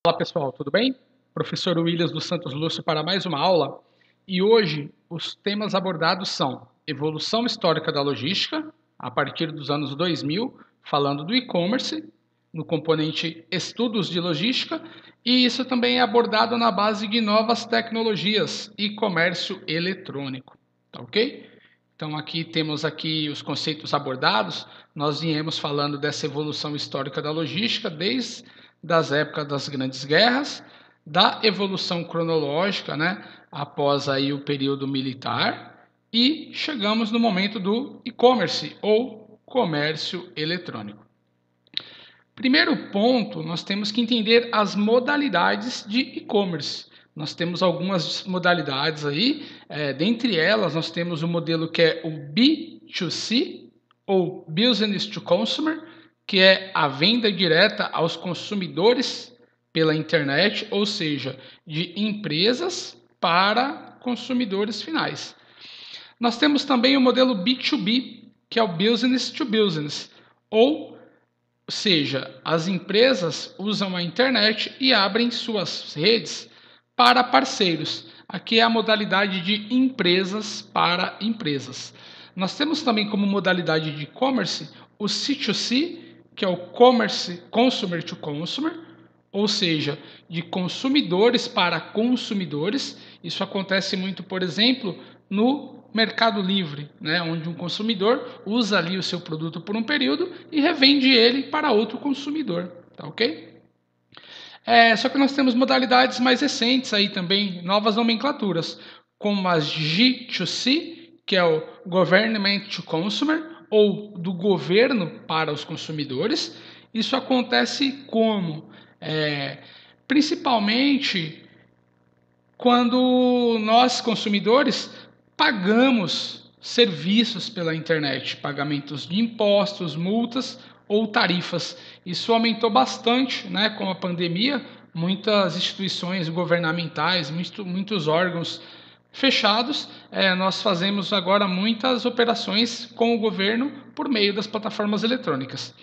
Olá pessoal, tudo bem? Professor Williams dos Santos Lúcio para mais uma aula. E hoje os temas abordados são evolução histórica da logística, a partir dos anos 2000, falando do e-commerce, no componente estudos de logística, e isso também é abordado na base de novas tecnologias e comércio eletrônico, tá ok? Então aqui temos aqui os conceitos abordados, nós viemos falando dessa evolução histórica da logística desde das épocas das grandes guerras, da evolução cronológica, né, após aí o período militar, e chegamos no momento do e-commerce ou comércio eletrônico. Primeiro ponto, nós temos que entender as modalidades de e-commerce. Nós temos algumas modalidades aí, dentre elas nós temos o modelo que é o B2C, ou Business to Consumer, que é a venda direta aos consumidores pela internet, ou seja, de empresas para consumidores finais. Nós temos também o modelo B2B, que é o Business to Business, ou seja, as empresas usam a internet e abrem suas redes para parceiros. Aqui é a modalidade de empresas para empresas. Nós temos também como modalidade de e-commerce o C2C, que é o Commerce Consumer to Consumer, ou seja, de consumidores para consumidores. Isso acontece muito, por exemplo, no Mercado Livre, né, onde um consumidor usa ali o seu produto por um período e revende ele para outro consumidor, tá ok? Só que nós temos modalidades mais recentes aí também, novas nomenclaturas, como as G2C, que é o Government to Consumer, ou do governo para os consumidores. Isso acontece como? Principalmente quando nós, consumidores, pagamos serviços pela internet, pagamentos de impostos, multas ou tarifas. Isso aumentou bastante, né, com a pandemia. Muitas instituições governamentais, muitos órgãos fechados, nós fazemos agora muitas operações com o governo por meio das plataformas eletrônicas.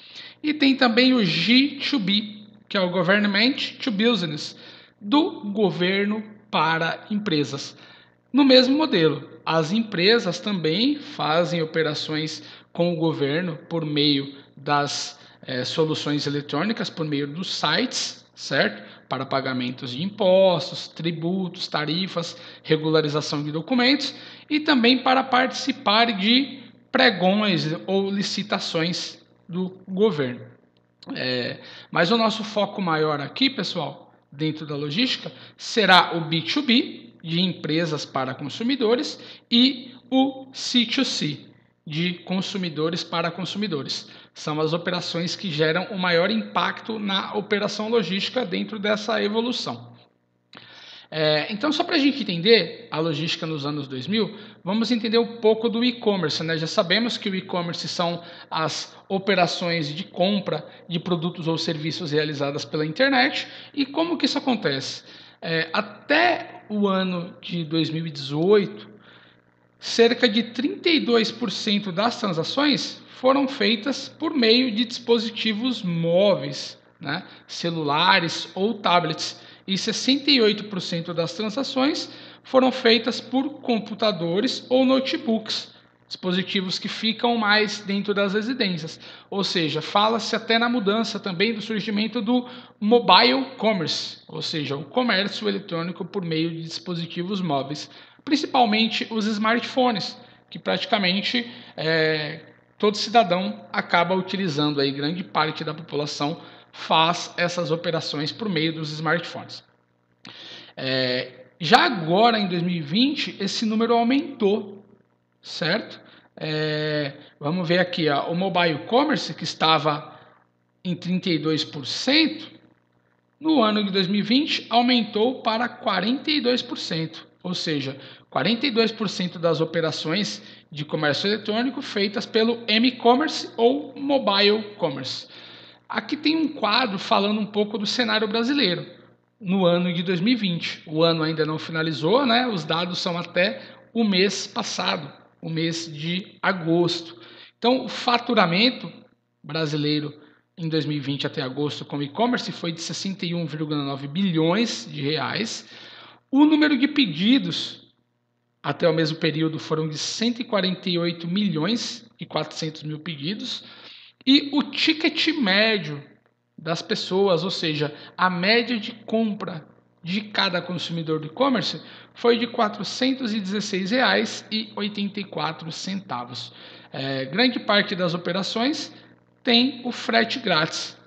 E tem também o G2B, que é o Government to Business, do governo para empresas. No mesmo modelo, as empresas também fazem operações com o governo por meio das soluções eletrônicas, por meio dos sites, certo? Para pagamentos de impostos, tributos, tarifas, regularização de documentos e também para participar de pregões ou licitações do governo. Mas o nosso foco maior aqui, pessoal, dentro da logística, será o B2B, de empresas para consumidores, e o C2C, de consumidores para consumidores. São as operações que geram o maior impacto na operação logística dentro dessa evolução. Então, só para a gente entender a logística nos anos 2000, vamos entender um pouco do e-commerce, né? Já sabemos que o e-commerce são as operações de compra de produtos ou serviços realizadas pela internet. E como que isso acontece? Até o ano de 2018, cerca de 32% das transações foram feitas por meio de dispositivos móveis, né? Celulares ou tablets, e 68% das transações foram feitas por computadores ou notebooks, dispositivos que ficam mais dentro das residências. Ou seja, fala-se até na mudança também do surgimento do mobile commerce, ou seja, o comércio eletrônico por meio de dispositivos móveis, principalmente os smartphones, que praticamente todo cidadão acaba utilizando, aí grande parte da população faz essas operações por meio dos smartphones. Já agora, em 2020, esse número aumentou, certo? Vamos ver aqui, ó, o mobile commerce, que estava em 32%, no ano de 2020 aumentou para 42%, ou seja, 42% das operações de comércio eletrônico feitas pelo m-commerce ou mobile commerce. Aqui tem um quadro falando um pouco do cenário brasileiro no ano de 2020. O ano ainda não finalizou, né? Os dados são até o mês passado, o mês de agosto. Então, o faturamento brasileiro em 2020 até agosto com e-commerce foi de 61,9 bilhões de reais. O número de pedidos até o mesmo período foram de 148 milhões e 400 mil pedidos. E o ticket médio das pessoas, ou seja, a média de compra de cada consumidor do e-commerce, foi de R$ 416,84. Grande parte das operações tem o frete grátis,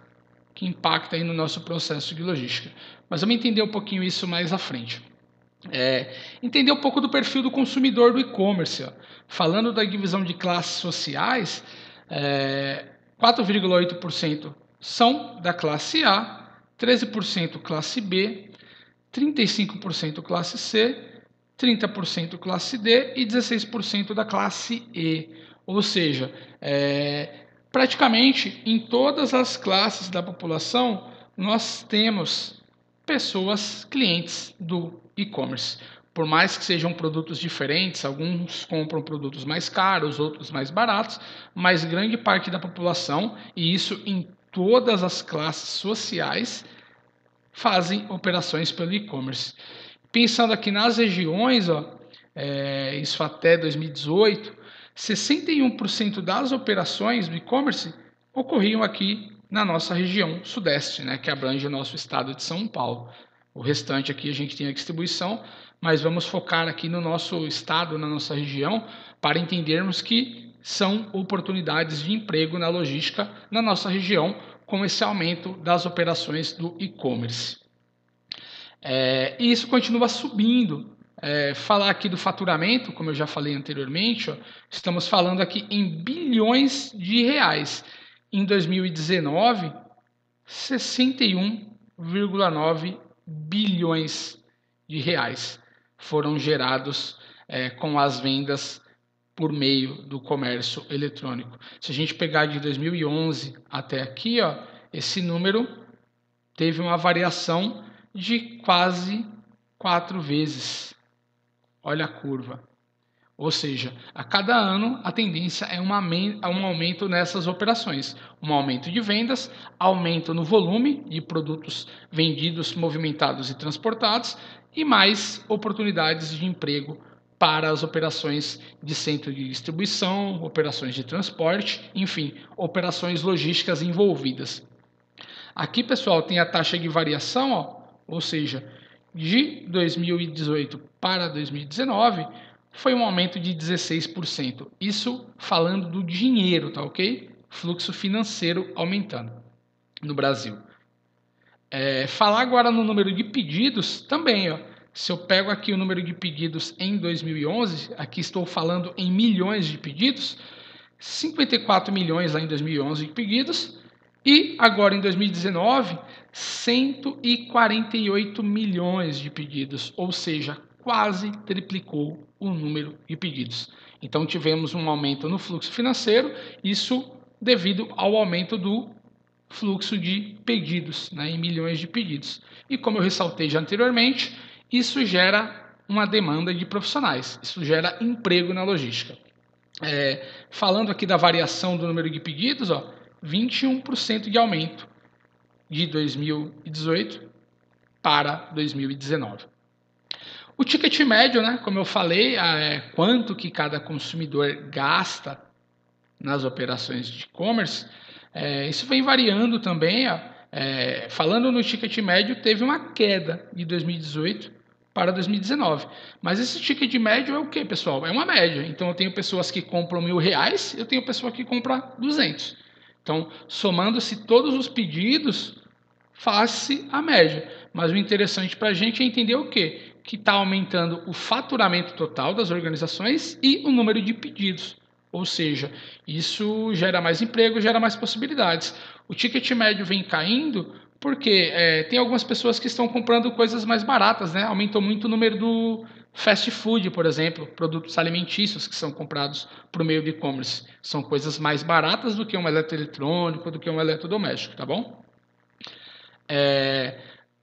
que impacta aí no nosso processo de logística. Mas vamos entender um pouquinho isso mais à frente. Entender um pouco do perfil do consumidor do e-commerce. Falando da divisão de classes sociais, 4,8% são da classe A, 13% classe B, 35% classe C, 30% classe D e 16% da classe E. Ou seja, praticamente em todas as classes da população nós temos pessoas, clientes do e-commerce. Por mais que sejam produtos diferentes, alguns compram produtos mais caros, outros mais baratos, mas grande parte da população, e isso em todas as classes sociais, fazem operações pelo e-commerce. Pensando aqui nas regiões, isso até 2018, 61% das operações do e-commerce ocorriam aqui na nossa região sudeste, né, que abrange o nosso estado de São Paulo. O restante aqui a gente tem a distribuição, mas vamos focar aqui no nosso estado, na nossa região, para entendermos que são oportunidades de emprego na logística na nossa região, com esse aumento das operações do e-commerce. E isso continua subindo. Falar aqui do faturamento, como eu já falei anteriormente, estamos falando aqui em bilhões de reais. Em 2019, 61,9 bilhões de reais foram gerados com as vendas por meio do comércio eletrônico. Se a gente pegar de 2011 até aqui, esse número teve uma variação de quase 4 vezes. Olha a curva. Ou seja, a cada ano a tendência é um aumento nessas operações. Um aumento de vendas, aumento no volume de produtos vendidos, movimentados e transportados e mais oportunidades de emprego para as operações de centro de distribuição, operações de transporte, enfim, operações logísticas envolvidas. Aqui, pessoal, tem a taxa de variação, ou seja, de 2018 para 2019, foi um aumento de 16%. Isso falando do dinheiro, tá ok? Fluxo financeiro aumentando no Brasil. Falar agora no número de pedidos também, se eu pego aqui o número de pedidos em 2011, aqui estou falando em milhões de pedidos, 54 milhões lá em 2011 de pedidos, e agora em 2019, 148 milhões de pedidos, ou seja, quase triplicou o número de pedidos. Então tivemos um aumento no fluxo financeiro, isso devido ao aumento do fluxo de pedidos, né, em milhões de pedidos. E como eu ressaltei já anteriormente, isso gera uma demanda de profissionais, isso gera emprego na logística. Falando aqui da variação do número de pedidos, 21% de aumento de 2018 para 2019. O ticket médio, né, como eu falei, quanto que cada consumidor gasta nas operações de e-commerce, isso vem variando também. Falando no ticket médio, teve uma queda de 2018 para 2019. Mas esse ticket médio é o que, pessoal? É uma média. Então eu tenho pessoas que compram R$1.000, eu tenho pessoa que compra 200. Então, somando-se todos os pedidos, faz-se a média. Mas o interessante para a gente é entender o quê? Que está aumentando o faturamento total das organizações e o número de pedidos. Ou seja, isso gera mais emprego, gera mais possibilidades. O ticket médio vem caindo porque tem algumas pessoas que estão comprando coisas mais baratas, né? Aumentou muito o número do fast food, por exemplo, produtos alimentícios que são comprados por meio de e-commerce. São coisas mais baratas do que um eletroeletrônico, do que um eletrodoméstico, tá bom?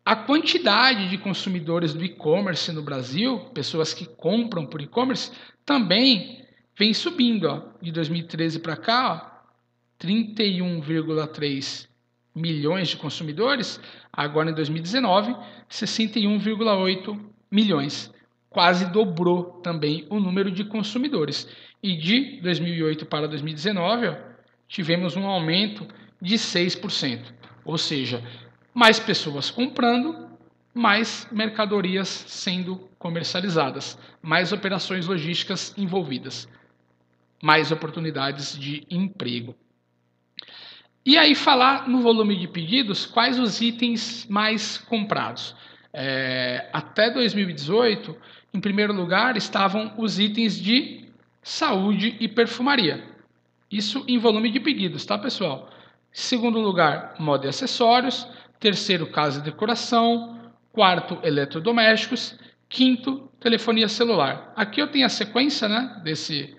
A quantidade de consumidores do e-commerce no Brasil, pessoas que compram por e-commerce, também vem subindo. De 2013 para cá, 31,3 milhões de consumidores, agora em 2019, 61,8 milhões. Quase dobrou também o número de consumidores. E de 2008 para 2019, tivemos um aumento de 6%. Ou seja, mais pessoas comprando, mais mercadorias sendo comercializadas, mais operações logísticas envolvidas, mais oportunidades de emprego. E aí falar no volume de pedidos, quais os itens mais comprados? Até 2018, em primeiro lugar, estavam os itens de saúde e perfumaria. Isso em volume de pedidos, tá, pessoal? Segundo lugar, moda e acessórios. Terceiro, casa e decoração. Quarto, eletrodomésticos. Quinto, telefonia celular. Aqui eu tenho a sequência, né, desse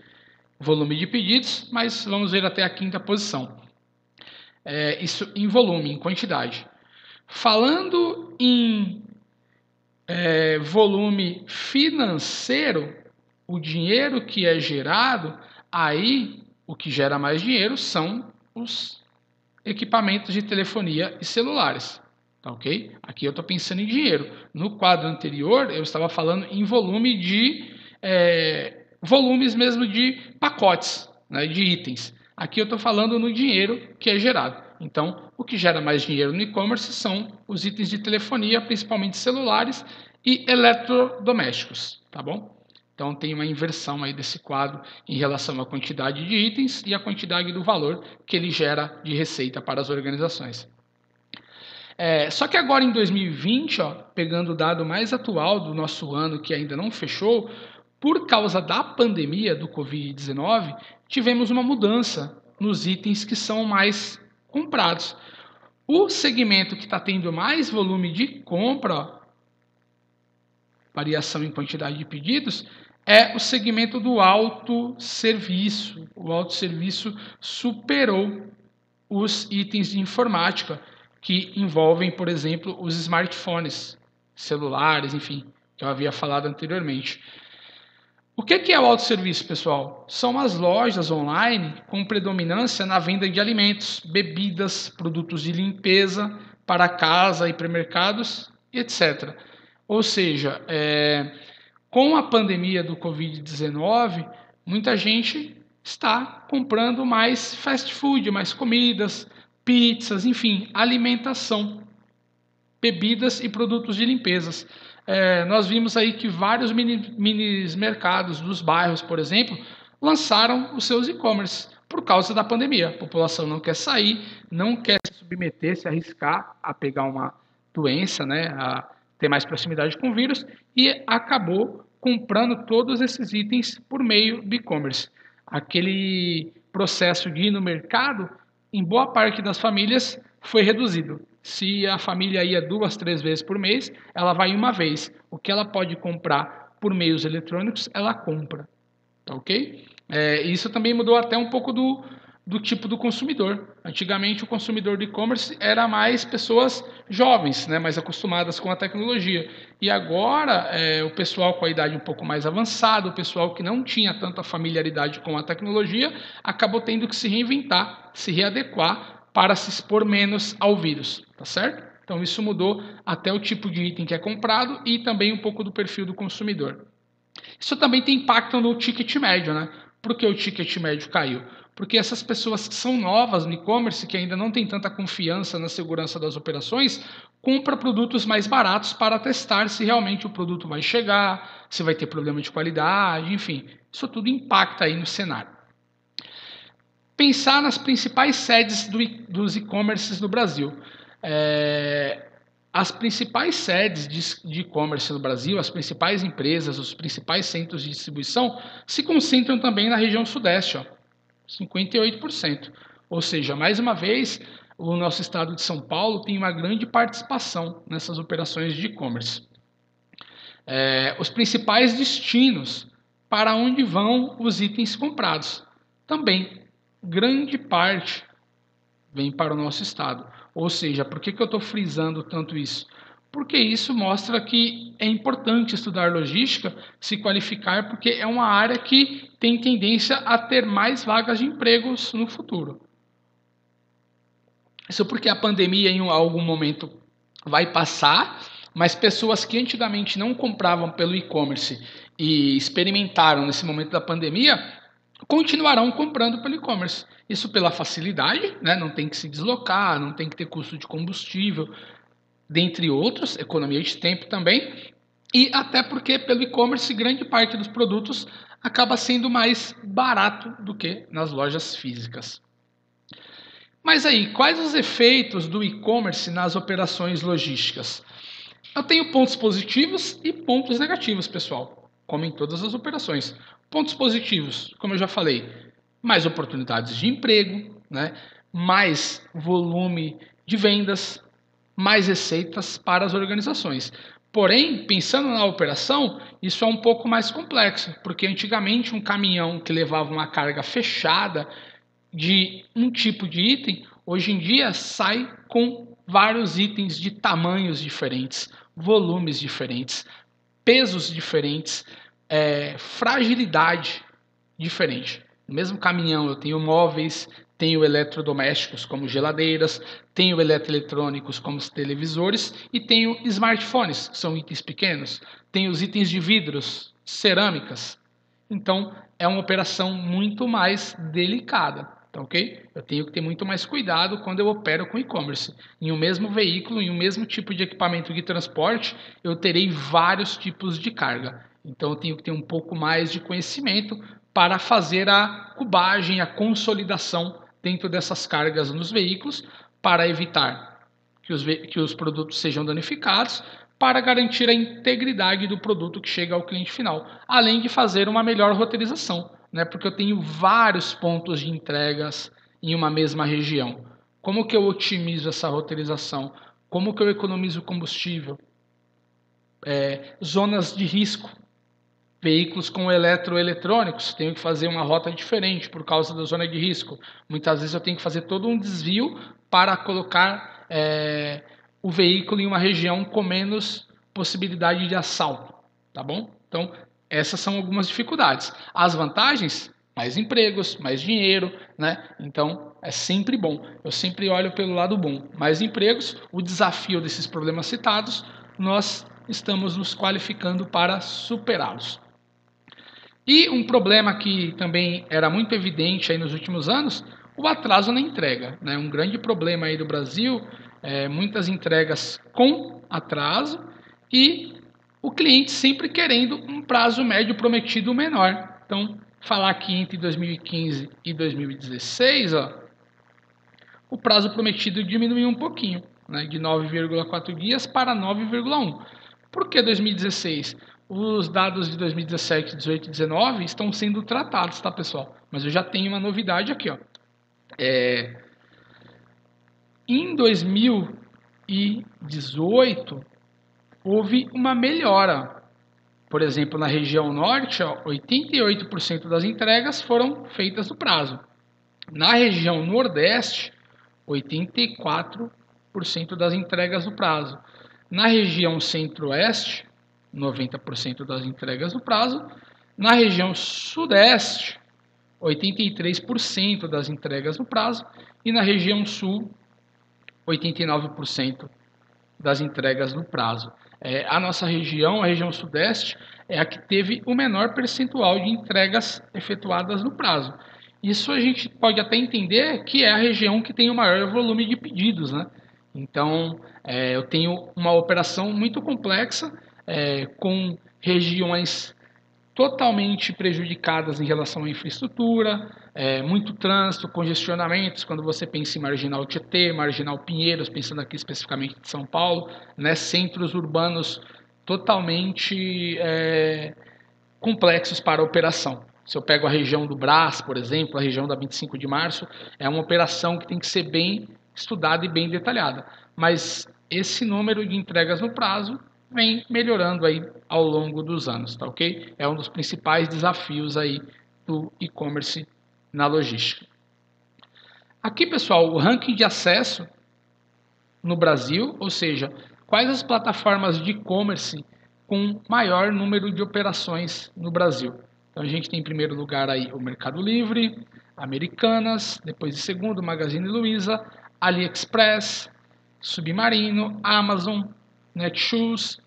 volume de pedidos, mas vamos ver até a quinta posição. Isso em volume, em quantidade. Falando em volume financeiro, o dinheiro que é gerado, aí o que gera mais dinheiro são os equipamentos de telefonia e celulares. Tá, ok? Aqui eu estou pensando em dinheiro. No quadro anterior, eu estava falando em volume de volumes mesmo de pacotes, né, de itens. Aqui eu estou falando no dinheiro que é gerado. Então, o que gera mais dinheiro no e-commerce são os itens de telefonia, principalmente celulares e eletrodomésticos, tá bom? Então, tem uma inversão aí desse quadro em relação à quantidade de itens e à quantidade do valor que ele gera de receita para as organizações. Só que agora em 2020, pegando o dado mais atual do nosso ano que ainda não fechou, por causa da pandemia do Covid-19, tivemos uma mudança nos itens que são mais comprados. O segmento que está tendo mais volume de compra, variação em quantidade de pedidos, é o segmento do autosserviço. O autosserviço superou os itens de informática, que envolvem, por exemplo, os smartphones, celulares, enfim, que eu havia falado anteriormente. O que é o autosserviço, pessoal? São as lojas online com predominância na venda de alimentos, bebidas, produtos de limpeza para casa, hipermercados, etc. Ou seja, com a pandemia do Covid-19, muita gente está comprando mais fast food, mais comidas, pizzas, enfim, alimentação, bebidas e produtos de limpezas. Nós vimos aí que vários mini mercados dos bairros, por exemplo, lançaram os seus e-commerce por causa da pandemia. A população não quer sair, não quer se submeter, se arriscar a pegar uma doença, né, a ter mais proximidade com o vírus, e acabou comprando todos esses itens por meio do e-commerce. Aquele processo de ir no mercado, em boa parte das famílias, foi reduzido. Se a família ia 2, 3 vezes por mês, ela vai uma vez. O que ela pode comprar por meios eletrônicos, ela compra. Tá, ok? Isso também mudou até um pouco do tipo do consumidor. Antigamente, o consumidor de e-commerce era mais pessoas jovens, né, mais acostumadas com a tecnologia. E agora, o pessoal com a idade um pouco mais avançada, o pessoal que não tinha tanta familiaridade com a tecnologia, acabou tendo que se reinventar, se readequar para se expor menos ao vírus, tá certo? Então isso mudou até o tipo de item que é comprado e também um pouco do perfil do consumidor. Isso também tem impacto no ticket médio, né? Por que o ticket médio caiu? Porque essas pessoas que são novas no e-commerce, que ainda não têm tanta confiança na segurança das operações, compram produtos mais baratos para testar se realmente o produto vai chegar, se vai ter problema de qualidade, enfim. Isso tudo impacta aí no cenário. Pensar nas principais sedes dos e-commerces no Brasil. As principais sedes de e-commerce no Brasil, as principais empresas, os principais centros de distribuição, se concentram também na região sudeste, 58%. Ou seja, mais uma vez, o nosso estado de São Paulo tem uma grande participação nessas operações de e-commerce. Os principais destinos para onde vão os itens comprados. Também, grande parte vem para o nosso estado. Ou seja, por que eu estou frisando tanto isso? Porque isso mostra que é importante estudar logística, se qualificar, porque é uma área que tem tendência a ter mais vagas de empregos no futuro. Isso porque a pandemia em algum momento vai passar, mas pessoas que antigamente não compravam pelo e-commerce e experimentaram nesse momento da pandemia continuarão comprando pelo e-commerce. Isso pela facilidade, né? Não tem que se deslocar, não tem que ter custo de combustível, dentre outros, economia de tempo também, e até porque pelo e-commerce grande parte dos produtos acaba sendo mais barato do que nas lojas físicas. Mas aí, quais os efeitos do e-commerce nas operações logísticas? Eu tenho pontos positivos e pontos negativos, pessoal, como em todas as operações. Pontos positivos, como eu já falei, mais oportunidades de emprego, né? Mais volume de vendas, mais receitas para as organizações. Porém, pensando na operação, isso é um pouco mais complexo, porque antigamente um caminhão que levava uma carga fechada de um tipo de item, hoje em dia sai com vários itens de tamanhos diferentes, volumes diferentes, pesos diferentes, fragilidade diferente. No mesmo caminhão eu tenho móveis, tenho eletrodomésticos como geladeiras, tenho eletroeletrônicos como os televisores e tenho smartphones, que são itens pequenos, tenho os itens de vidros, cerâmicas. Então é uma operação muito mais delicada. Tá, ok? Eu tenho que ter muito mais cuidado quando eu opero com e-commerce. Em um mesmo veículo, em um mesmo tipo de equipamento de transporte, eu terei vários tipos de carga. Então eu tenho que ter um pouco mais de conhecimento para fazer a cubagem, a consolidação dentro dessas cargas nos veículos, para evitar que os produtos sejam danificados, para garantir a integridade do produto que chega ao cliente final, além de fazer uma melhor roteirização, né? Porque eu tenho vários pontos de entregas em uma mesma região. Como que eu otimizo essa roteirização? Como que eu economizo combustível? Zonas de risco. Veículos com eletroeletrônicos, tenho que fazer uma rota diferente por causa da zona de risco. Muitas vezes eu tenho que fazer todo um desvio para colocar o veículo em uma região com menos possibilidade de assalto, tá bom? Então, essas são algumas dificuldades. As vantagens, mais empregos, mais dinheiro, né? Então, é sempre bom. Eu sempre olho pelo lado bom. Mais empregos, o desafio desses problemas citados, nós estamos nos qualificando para superá-los. E um problema que também era muito evidente aí nos últimos anos, o atraso na entrega, né? Um grande problema aí do Brasil, muitas entregas com atraso e o cliente sempre querendo um prazo médio prometido menor. Então, falar que entre 2015 e 2016, o prazo prometido diminuiu um pouquinho, né? De 9,4 dias para 9,1. Por que 2016? Os dados de 2017, 18 e 19 estão sendo tratados, tá, pessoal? Mas eu já tenho uma novidade aqui, ó. Em 2018, houve uma melhora. Por exemplo, na região norte, ó, 88% das entregas foram feitas no prazo. Na região nordeste, 84% das entregas no prazo. Na região centro-oeste, 90% das entregas no prazo. Na região sudeste, 83% das entregas no prazo. E na região sul, 89% das entregas no prazo. A nossa região, a região sudeste, é a que teve o menor percentual de entregas efetuadas no prazo. Isso a gente pode até entender que é a região que tem o maior volume de pedidos, né? Então, eu tenho uma operação muito complexa, com regiões totalmente prejudicadas em relação à infraestrutura, muito trânsito, congestionamentos, quando você pensa em Marginal Tietê, Marginal Pinheiros, pensando aqui especificamente de São Paulo, né, centros urbanos totalmente complexos para a operação. Se eu pego a região do Brás, por exemplo, a região da 25 de março, é uma operação que tem que ser bem estudada e bem detalhada. Mas esse número de entregas no prazo vem melhorando aí ao longo dos anos, tá ok? É um dos principais desafios aí do e-commerce na logística. Aqui, pessoal, o ranking de acesso no Brasil, ou seja, quais as plataformas de e-commerce com maior número de operações no Brasil. Então a gente tem em primeiro lugar aí o Mercado Livre, Americanas, depois em segundo Magazine Luiza, AliExpress, Submarino, Amazon, Netshoes,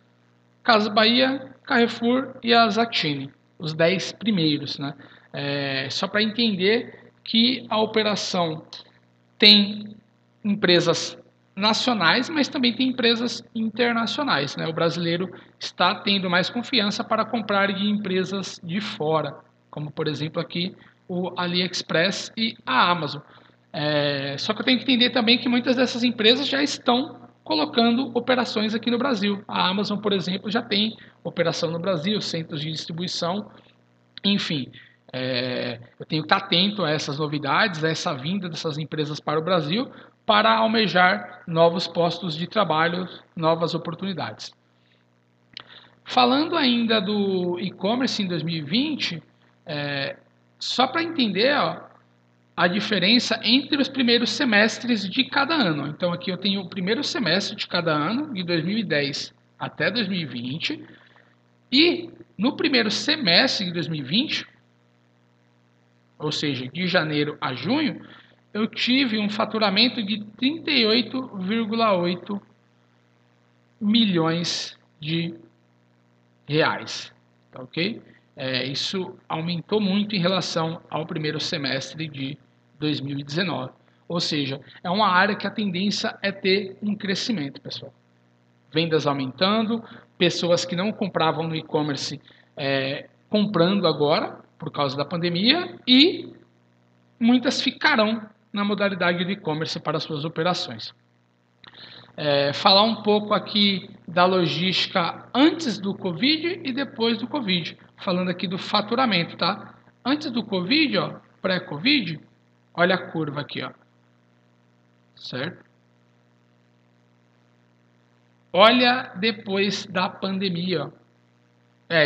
Casas Bahia, Carrefour e a Zattini, os 10 primeiros, né? Só para entender que a operação tem empresas nacionais, mas também tem empresas internacionais, né? O brasileiro está tendo mais confiança para comprar de empresas de fora, como por exemplo aqui o AliExpress e a Amazon. Só que eu tenho que entender também que muitas dessas empresas já estão colocando operações aqui no Brasil. A Amazon, por exemplo, já tem operação no Brasil, centros de distribuição, enfim. Eu tenho que estar atento a essas novidades, a essa vinda dessas empresas para o Brasil, para almejar novos postos de trabalho, novas oportunidades. Falando ainda do e-commerce em 2020, só para entender a diferença entre os primeiros semestres de cada ano. Então aqui eu tenho o primeiro semestre de cada ano, de 2010 até 2020, e no primeiro semestre de 2020, ou seja, de janeiro a junho, eu tive um faturamento de 38,8 milhões de reais, tá ok? Isso aumentou muito em relação ao primeiro semestre de 2019. Ou seja, é uma área que a tendência é ter um crescimento, pessoal. Vendas aumentando, pessoas que não compravam no e-commerce comprando agora, por causa da pandemia, e muitas ficarão na modalidade de e-commerce para suas operações. Falar um pouco aqui da logística antes do Covid e depois do Covid, falando aqui do faturamento, tá? Antes do Covid, pré-Covid, olha a curva aqui, certo? Olha depois da pandemia,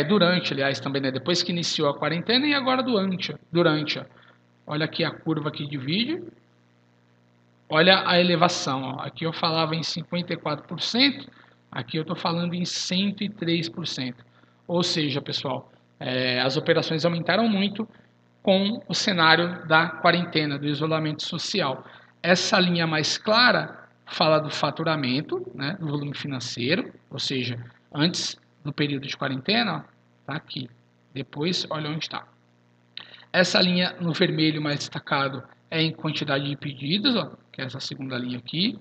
durante, aliás, também, né? Depois que iniciou a quarentena e agora durante. Olha aqui a curva que divide. Olha a elevação. Aqui eu falava em 54%, aqui eu estou falando em 103%. Ou seja, pessoal, as operações aumentaram muito com o cenário da quarentena, do isolamento social. Essa linha mais clara fala do faturamento, né, do volume financeiro, ou seja, antes do período de quarentena, está aqui. Depois, olha onde está. Essa linha no vermelho mais destacado é em quantidade de pedidos, que é essa segunda linha aqui,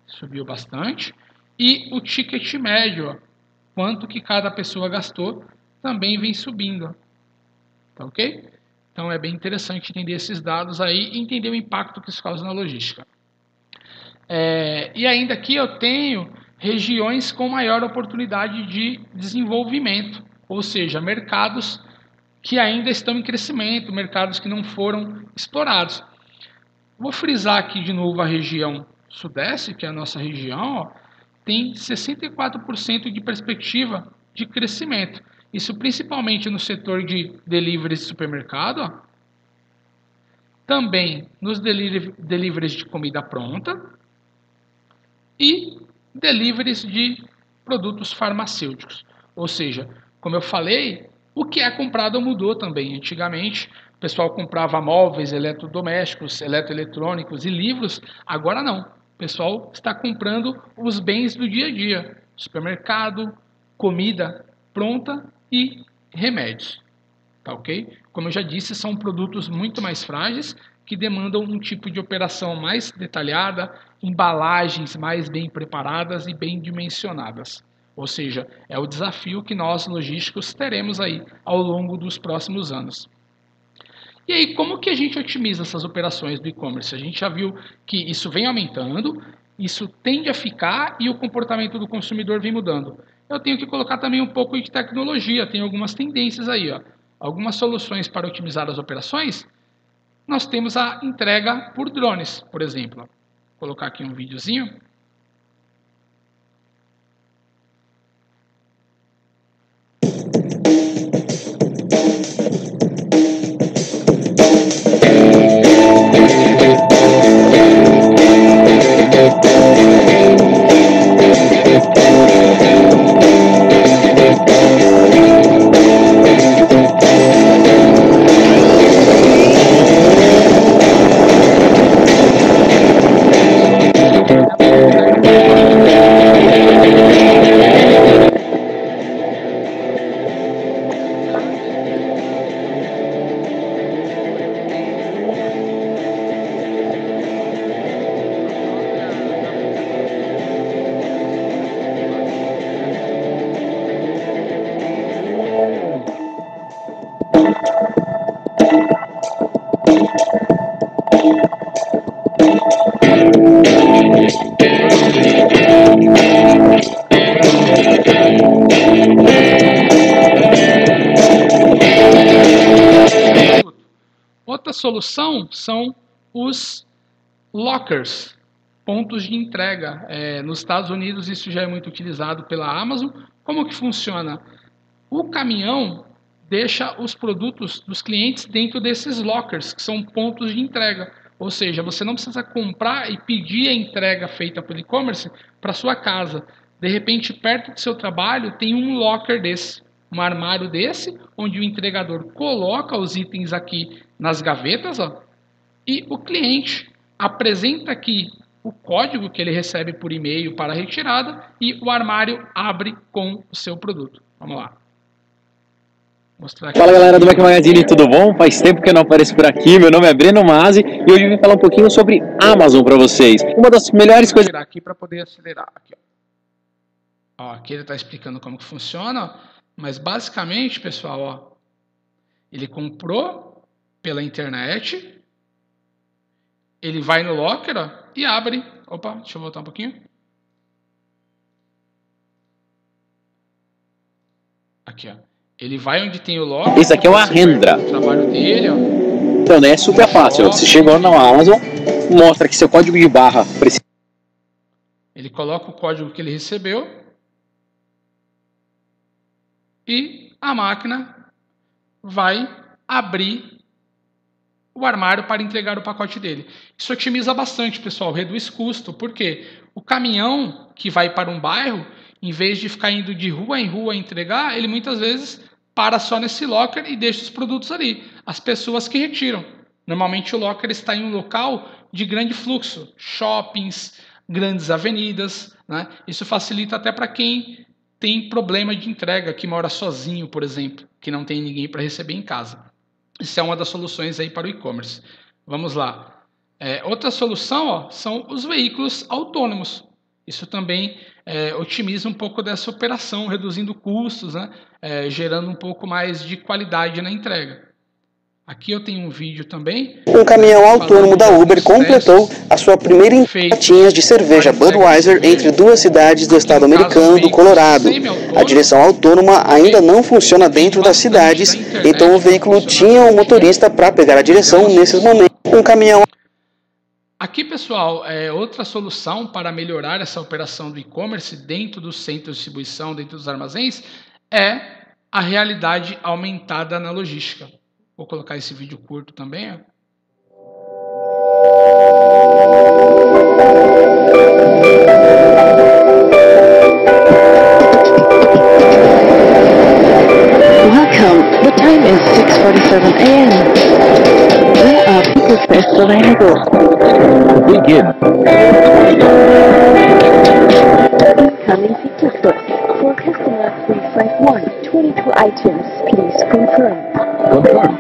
subiu bastante. E o ticket médio, quanto que cada pessoa gastou, também vem subindo. Tá ok? Então é bem interessante entender esses dados aí e entender o impacto que isso causa na logística. E ainda aqui eu tenho regiões com maior oportunidade de desenvolvimento, ou seja, mercados que ainda estão em crescimento, mercados que não foram explorados. Vou frisar aqui de novo a região sudeste, que é a nossa região, tem 64% de perspectiva de crescimento. Isso principalmente no setor de deliveries de supermercado, também nos deliveries de comida pronta e deliveries de produtos farmacêuticos. Ou seja, como eu falei, o que é comprado mudou também. Antigamente, o pessoal comprava móveis, eletrodomésticos, eletroeletrônicos e livros. Agora não. O pessoal está comprando os bens do dia a dia. Supermercado, comida pronta e remédios. Tá ok? Como eu já disse, são produtos muito mais frágeis que demandam um tipo de operação mais detalhada, embalagens mais bem preparadas e bem dimensionadas. Ou seja, é o desafio que nós, logísticos, teremos aí ao longo dos próximos anos. E aí, como que a gente otimiza essas operações do e-commerce? A gente já viu que isso vem aumentando, isso tende a ficar e o comportamento do consumidor vem mudando. Eu tenho que colocar também um pouco de tecnologia, tem algumas tendências aí, algumas soluções para otimizar as operações. Nós temos a entrega por drones, por exemplo. Vou colocar aqui um videozinho. solução são os lockers, pontos de entrega. Nos Estados Unidos isso já é muito utilizado pela Amazon. Como que funciona? O caminhão deixa os produtos dos clientes dentro desses lockers, que são pontos de entrega. Ou seja, você não precisa comprar e pedir a entrega feita pelo e-commerce para sua casa. De repente, perto do seu trabalho, tem um locker desse, um armário desse, onde o entregador coloca os itens aqui nas gavetas, ó, e o cliente apresenta aqui o código que ele recebe por e-mail para a retirada e o armário abre com o seu produto. Vamos lá. Fala galera do Mac Magazine, tudo bom? Faz tempo que eu não apareço por aqui, meu nome é Breno Masi e hoje eu vim falar um pouquinho sobre Amazon para vocês. Uma das melhores coisas... Vou tirar aqui para poder acelerar. Aqui, ó. Aqui ele está explicando como que funciona, mas basicamente, pessoal, ó, ele comprou pela internet, ele vai no locker, ó, e abre. Opa, deixa eu voltar um pouquinho. Aqui, ó. Ele vai onde tem o locker. Esse aqui é o Arrendra. O trabalho dele, ó. Então, né, é super fácil. Você chegou na Amazon, mostra que seu código de barra precisa... Ele coloca o código que ele recebeu e a máquina vai abrir o armário para entregar o pacote dele. Isso otimiza bastante, pessoal, reduz custo, porque o caminhão que vai para um bairro, em vez de ficar indo de rua em rua entregar, ele muitas vezes para só nesse locker e deixa os produtos ali. As pessoas que retiram. Normalmente o locker está em um local de grande fluxo, shoppings, grandes avenidas, né? Isso facilita até para quem tem problema de entrega, que mora sozinho, por exemplo, que não tem ninguém para receber em casa. Isso é uma das soluções aí para o e-commerce. Vamos lá. Outra solução, ó, são os veículos autônomos. Isso também otimiza um pouco dessa operação, reduzindo custos, né? Gerando um pouco mais de qualidade na entrega. Aqui eu tenho um vídeo também. Um caminhão autônomo da Uber completou a sua primeira latinhas de cerveja Budweiser entre duas cidades do estado americano do Colorado. A direção autônoma ainda não funciona dentro das cidades, então o veículo tinha um motorista para pegar a direção nesses momentos. Um caminhão... Aqui, pessoal, outra solução para melhorar essa operação do e-commerce dentro dos centros de distribuição, dentro dos armazéns, é a realidade aumentada na logística. Vou colocar esse vídeo curto também, ó. Welcome. The time is 6:47 a.m. There are people first available. Begin. Incoming pizza foot. For customer 351, 22 items. Please confirm. Confirm.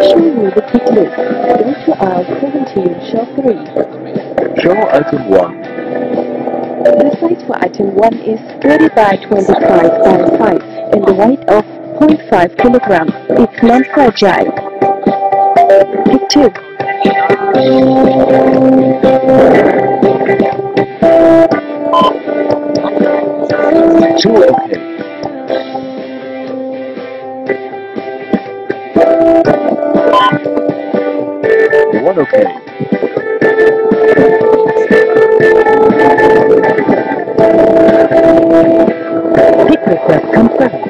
Show you the pick list. Go to aisle 17, show 3. Show item 1. The size for item 1 is 30 by 25 by 5 and the weight of 0.5 kilograms. It's non-fragile. Pick 2. Two okay. One okay. Pick request confirmed.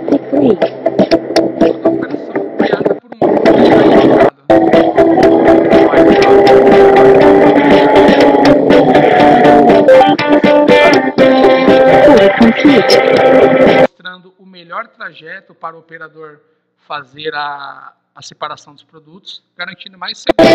Pick 3. Mostrando o melhor trajeto para o operador fazer a separação dos produtos, garantindo mais segurança.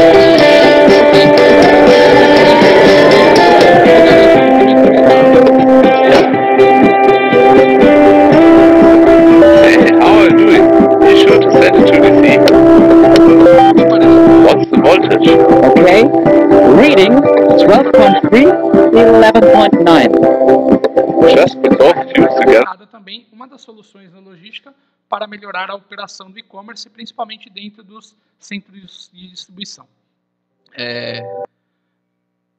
How are you doing? Be sure to set it to DC. What's the voltage? Okay. Reading 12.3, 11.9. Just put both fuse together. Também uma das soluções na logística para melhorar a operação do e-commerce, principalmente dentro dos centros de distribuição.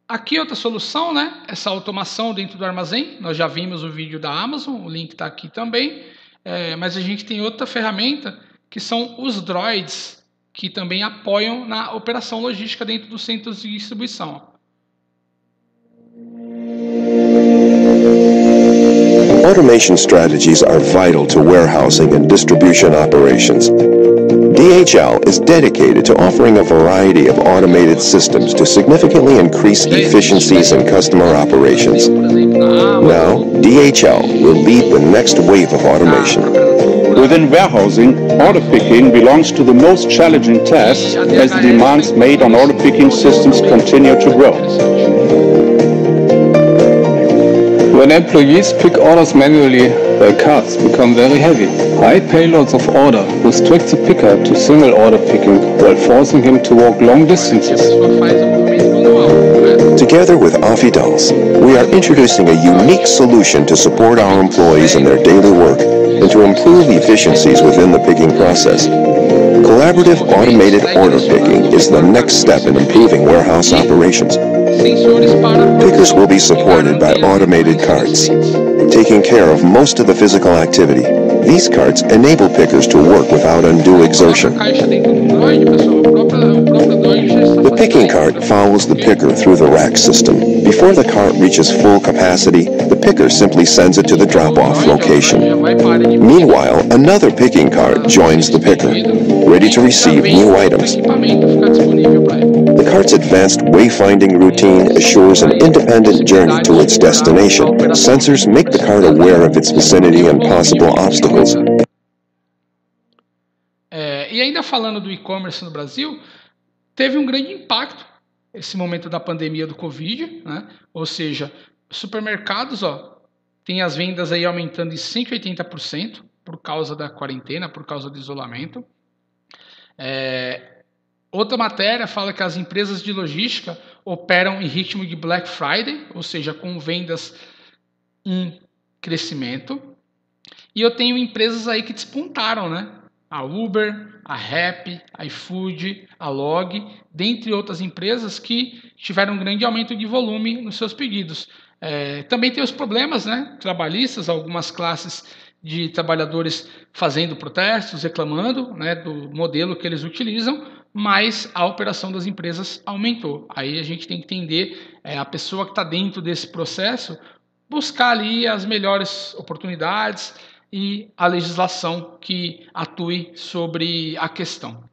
Aqui outra solução, né? Essa automação dentro do armazém. Nós já vimos o vídeo da Amazon, o link está aqui também. Mas a gente tem outra ferramenta que são os droids, que também apoiam na operação logística dentro dos centros de distribuição. Automation strategies are vital to warehousing and distribution operations. DHL is dedicated to offering a variety of automated systems to significantly increase efficiencies in customer operations. Now, DHL will lead the next wave of automation. Within warehousing, order picking belongs to the most challenging tasks as the demands made on order picking systems continue to grow. When employees pick orders manually, their carts become very heavy. High payloads of order restrict the picker to single order picking while forcing him to walk long distances. Together with Affidals, we are introducing a unique solution to support our employees in their daily work and to improve efficiencies within the picking process. Collaborative automated order picking is the next step in improving warehouse operations. Pickers will be supported by automated carts, taking care of most of the physical activity. These carts enable pickers to work without undue exertion. The picking cart follows the picker through the rack system. Before the cart reaches full capacity, the picker simply sends it to the drop-off location. Meanwhile, another picking cart joins the picker, ready to receive new items. The cart's advanced wayfinding routine assures an independent journey to its destination. Sensors make the cart aware of its vicinity and possible obstacles. E ainda falando do e-commerce no Brasil, teve um grande impacto esse momento da pandemia do Covid, né? Ou seja, supermercados, tem as vendas aí aumentando em 180% por causa da quarentena, por causa do isolamento. Outra matéria fala que as empresas de logística operam em ritmo de Black Friday, ou seja, com vendas em crescimento. E eu tenho empresas aí que despontaram, né? A Uber, a Rappi, a iFood, a Log, dentre outras empresas que tiveram um grande aumento de volume nos seus pedidos. Também tem os problemas, né, trabalhistas, algumas classes de trabalhadores fazendo protestos, reclamando, né, do modelo que eles utilizam, mas a operação das empresas aumentou. Aí a gente tem que entender a pessoa que está dentro desse processo, buscar ali as melhores oportunidades e a legislação que atue sobre a questão.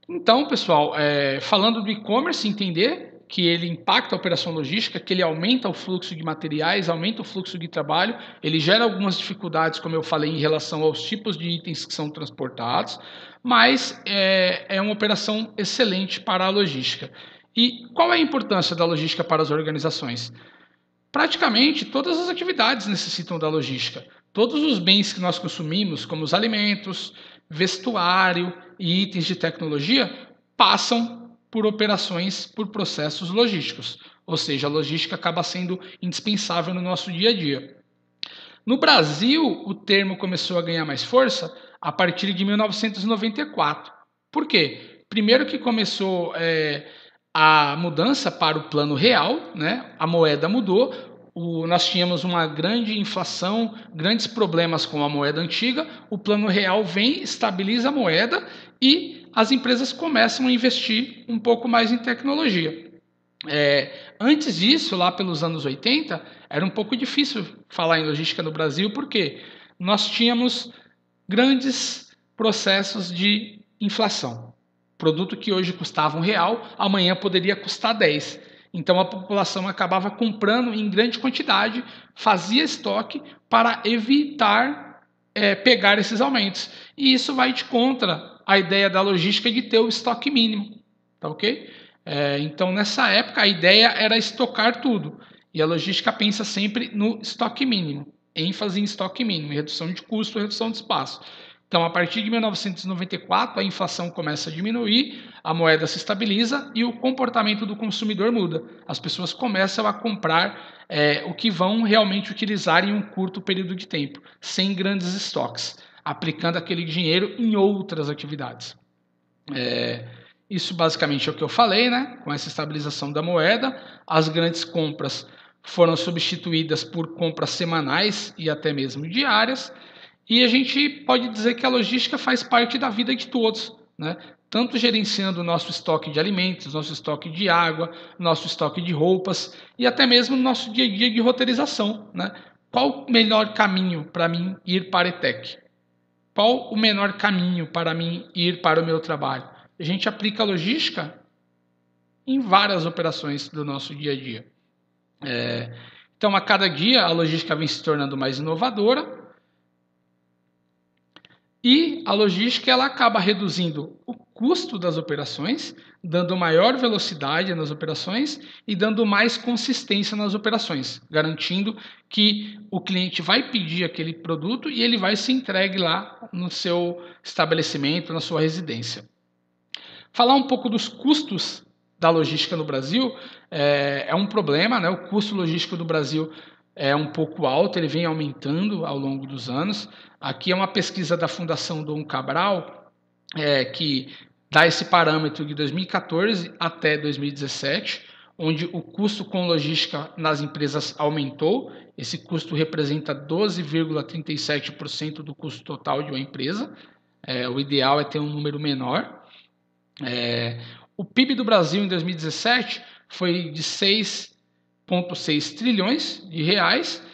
Então, pessoal, falando do e-commerce, entender que ele impacta a operação logística, que ele aumenta o fluxo de materiais, aumenta o fluxo de trabalho, ele gera algumas dificuldades, como eu falei, em relação aos tipos de itens que são transportados, mas é uma operação excelente para a logística. E qual é a importância da logística para as organizações? Praticamente todas as atividades necessitam da logística. Todos os bens que nós consumimos, como os alimentos, vestuário e itens de tecnologia, passam por operações, por processos logísticos. Ou seja, a logística acaba sendo indispensável no nosso dia a dia. No Brasil, o termo começou a ganhar mais força a partir de 1994. Por quê? Primeiro que começou a mudança para o plano real, né? A moeda mudou, nós tínhamos uma grande inflação, grandes problemas com a moeda antiga, o plano real vem, estabiliza a moeda e as empresas começam a investir um pouco mais em tecnologia. Antes disso, lá pelos anos 80, era um pouco difícil falar em logística no Brasil, porque nós tínhamos grandes processos de inflação. Produto que hoje custava R$1, amanhã poderia custar 10. Então a população acabava comprando em grande quantidade, fazia estoque para evitar pegar esses aumentos. E isso vai de contra a ideia da logística de ter o estoque mínimo. Tá ok? Então nessa época a ideia era estocar tudo. E a logística pensa sempre no estoque mínimo. ênfase em estoque mínimo, redução de custo, redução de espaço. Então, a partir de 1994, a inflação começa a diminuir, a moeda se estabiliza e o comportamento do consumidor muda. As pessoas começam a comprar o que vão realmente utilizar em um curto período de tempo, sem grandes estoques, aplicando aquele dinheiro em outras atividades. Isso basicamente é o que eu falei, né? Com essa estabilização da moeda, as grandes compras foram substituídas por compras semanais e até mesmo diárias, e a gente pode dizer que a logística faz parte da vida de todos, né? Tanto gerenciando o nosso estoque de alimentos, nosso estoque de água, nosso estoque de roupas e até mesmo no nosso dia a dia de roteirização, né? Qual o melhor caminho para mim ir para a ETEC? Qual o menor caminho para mim ir para o meu trabalho? A gente aplica a logística em várias operações do nosso dia a dia. Então, a cada dia, a logística vem se tornando mais inovadora e a logística ela acaba reduzindo o custo das operações, dando maior velocidade nas operações e dando mais consistência nas operações, garantindo que o cliente vai pedir aquele produto e ele vai ser entregue lá no seu estabelecimento, na sua residência. Falar um pouco dos custos da logística no Brasil é um problema, né? O custo logístico do Brasil é um pouco alto, ele vem aumentando ao longo dos anos. Aqui é uma pesquisa da Fundação Dom Cabral, que dá esse parâmetro de 2014 até 2017, onde o custo com logística nas empresas aumentou. Esse custo representa 12,37% do custo total de uma empresa. O ideal é ter um número menor. O PIB do Brasil em 2017 foi de 6,6 trilhões de reais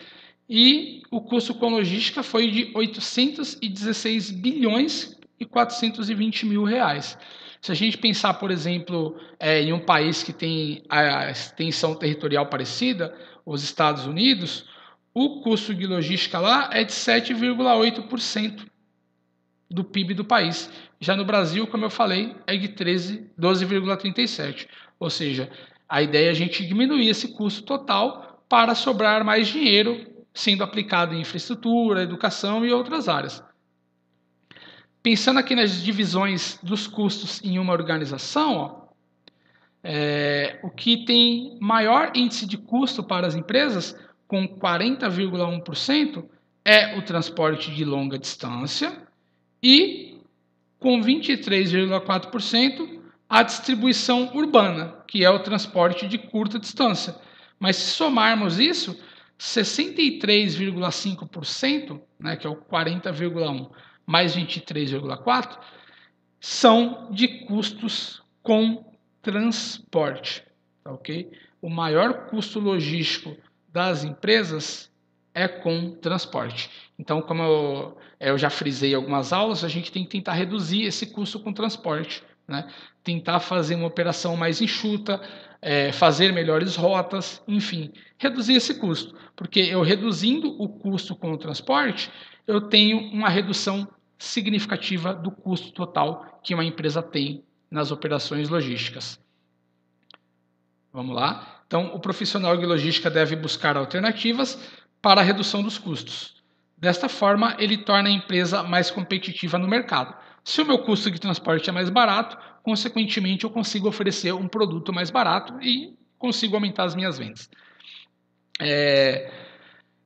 e o custo com logística foi de 816 bilhões e 420 mil reais. Se a gente pensar, por exemplo, em um país que tem a extensão territorial parecida, os Estados Unidos, o custo de logística lá é de 7,8% do PIB do país. Já no Brasil, como eu falei, é de 12,37%. Ou seja, a ideia é a gente diminuir esse custo total para sobrar mais dinheiro sendo aplicado em infraestrutura, educação e outras áreas. Pensando aqui nas divisões dos custos em uma organização, o que tem maior índice de custo para as empresas, com 40,1%, é o transporte de longa distância e, com 23,4%, a distribuição urbana, que é o transporte de curta distância. Mas se somarmos isso, 63,5%, né, que é o 40,1%, mais 23,4%, são de custos com transporte. Tá, ok? O maior custo logístico das empresas é com transporte. Então, como eu já frisei em algumas aulas, a gente tem que tentar reduzir esse custo com transporte, né? Tentar fazer uma operação mais enxuta, fazer melhores rotas, enfim, reduzir esse custo. Porque eu reduzindo o custo com o transporte, eu tenho uma redução significativa do custo total que uma empresa tem nas operações logísticas. Vamos lá? Então, o profissional de logística deve buscar alternativas para a redução dos custos. Desta forma, ele torna a empresa mais competitiva no mercado. Se o meu custo de transporte é mais barato, consequentemente eu consigo oferecer um produto mais barato e consigo aumentar as minhas vendas.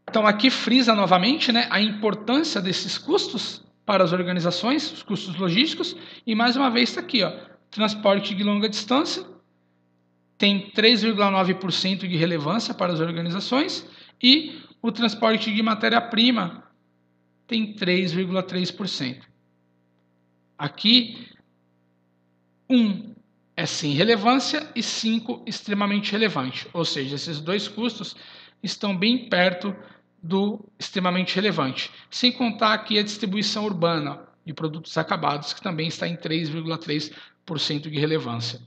Então aqui frisa novamente, né, a importância desses custos para as organizações, os custos logísticos, e mais uma vez está aqui, ó, transporte de longa distância tem 3,9% de relevância para as organizações e o transporte de matéria-prima tem 3,3%. Aqui, 1 é sem relevância e 5 extremamente relevante. Ou seja, esses dois custos estão bem perto do extremamente relevante. Sem contar aqui a distribuição urbana de produtos acabados, que também está em 3,3% de relevância.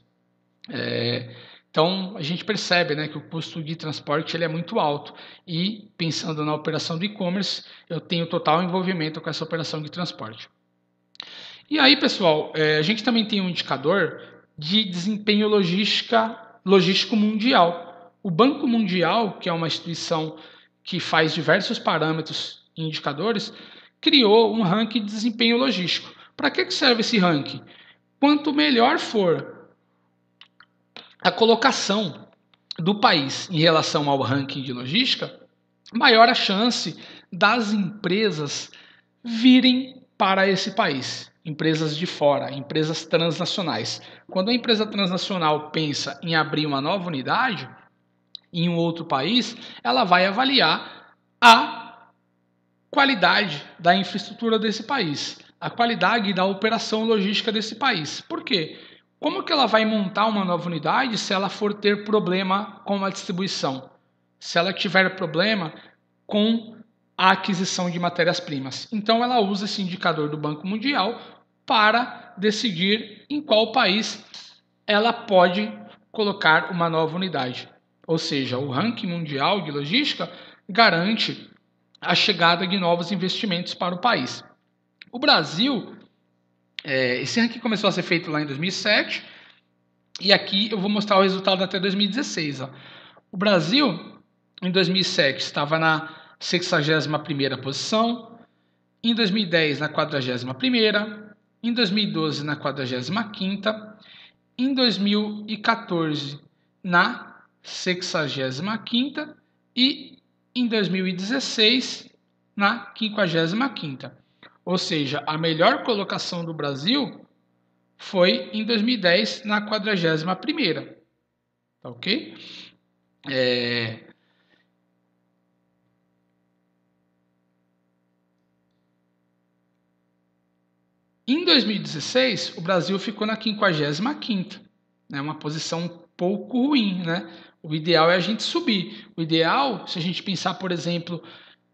Então, a gente percebe, né, que o custo de transporte ele é muito alto. E, pensando na operação do e-commerce, eu tenho total envolvimento com essa operação de transporte. E aí, pessoal, a gente também tem um indicador de desempenho logístico mundial. O Banco Mundial, que é uma instituição que faz diversos parâmetros e indicadores, criou um ranking de desempenho logístico. Para que serve esse ranking? Quanto melhor for a colocação do país em relação ao ranking de logística, maior a chance das empresas virem para esse país. empresas de fora, empresas transnacionais. Quando a empresa transnacional pensa em abrir uma nova unidade em um outro país, ela vai avaliar a qualidade da infraestrutura desse país, a qualidade da operação logística desse país. Por quê? Como que ela vai montar uma nova unidade se ela for ter problema com a distribuição? Se ela tiver problema com a aquisição de matérias-primas. Então ela usa esse indicador do Banco Mundial para decidir em qual país ela pode colocar uma nova unidade. Ou seja, o ranking mundial de logística garante a chegada de novos investimentos para o país. O Brasil, esse ranking começou a ser feito lá em 2007 e aqui eu vou mostrar o resultado até 2016. Ó. O Brasil, em 2007, estava na 61ª posição, em 2010 na 41ª, em 2012 na 45ª, em 2014 na 65ª e em 2016 na 55ª. Ou seja, a melhor colocação do Brasil foi em 2010 na 41ª. Tá ok? Em 2016, o Brasil ficou na 55ª, né? Uma posição um pouco ruim, né? O ideal é a gente subir. O ideal, se a gente pensar, por exemplo,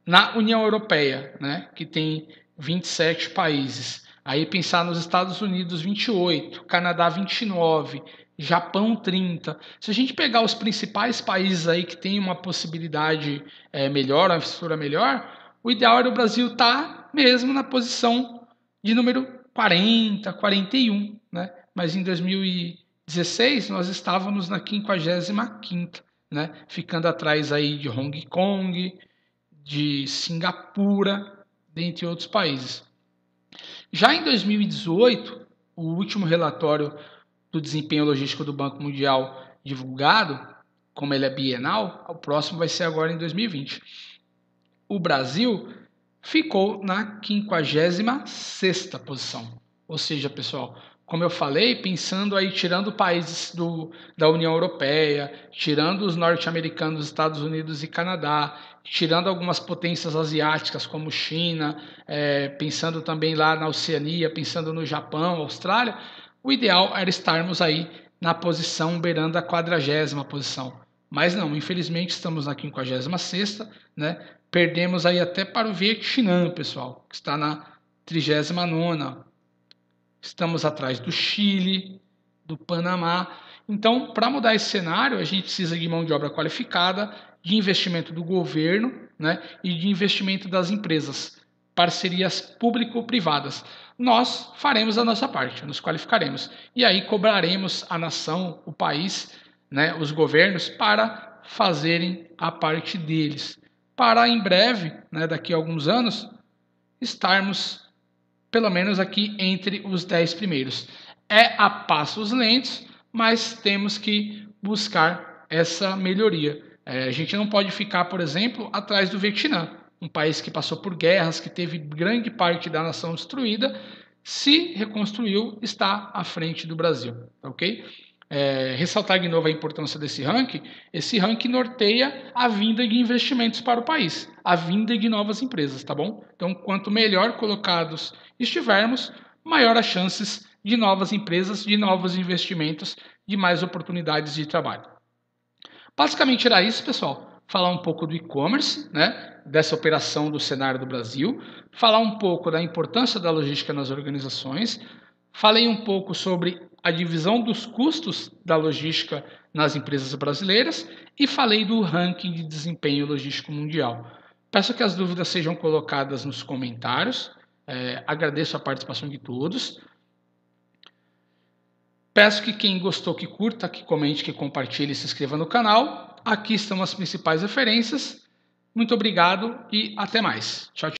na União Europeia, né? Que tem 27 países. Aí pensar nos Estados Unidos, 28, Canadá, 29, Japão, 30. Se a gente pegar os principais países aí que tem uma possibilidade melhor, uma infraestrutura melhor, o ideal era o Brasil estar mesmo na posição de número 40, 41, né? Mas em 2016 nós estávamos na 55ª, né? Ficando atrás aí de Hong Kong, de Singapura, dentre outros países. Já em 2018, o último relatório do desempenho logístico do Banco Mundial divulgado, como ele é bienal, o próximo vai ser agora em 2020. O Brasil ficou na 56ª posição. Ou seja, pessoal, como eu falei, pensando aí, tirando países da União Europeia, tirando os norte-americanos, Estados Unidos e Canadá, tirando algumas potências asiáticas como China, pensando também lá na Oceania, pensando no Japão, Austrália, o ideal era estarmos aí na posição beirando a 40ª posição. Mas não, infelizmente estamos na 56ª, né? Perdemos aí até para o Vietnã, pessoal, que está na 39ª. Estamos atrás do Chile, do Panamá. Então, para mudar esse cenário, a gente precisa de mão de obra qualificada, de investimento do governo, né, e de investimento das empresas, parcerias público-privadas. Nós faremos a nossa parte, nos qualificaremos. E aí cobraremos a nação, o país, né, os governos, para fazerem a parte deles. Para em breve, né, daqui a alguns anos, estarmos pelo menos aqui entre os 10 primeiros. É a passos lentos, mas temos que buscar essa melhoria. A gente não pode ficar, por exemplo, atrás do Vietnã, um país que passou por guerras, que teve grande parte da nação destruída, se reconstruiu, está à frente do Brasil, ok? Ressaltar de novo a importância desse ranking. Esse ranking norteia a vinda de investimentos para o país, a vinda de novas empresas, tá bom? Então, quanto melhor colocados estivermos, maior as chances de novas empresas, de novos investimentos, de mais oportunidades de trabalho. Basicamente era isso, pessoal. Falar um pouco do e-commerce, né? Dessa operação do cenário do Brasil, falar um pouco da importância da logística nas organizações, falei um pouco sobre a divisão dos custos da logística nas empresas brasileiras e falei do ranking de desempenho logístico mundial. Peço que as dúvidas sejam colocadas nos comentários. Agradeço a participação de todos. Peço que quem gostou, que curta, que comente, que compartilhe e se inscreva no canal. Aqui estão as principais referências. Muito obrigado e até mais. Tchau, tchau.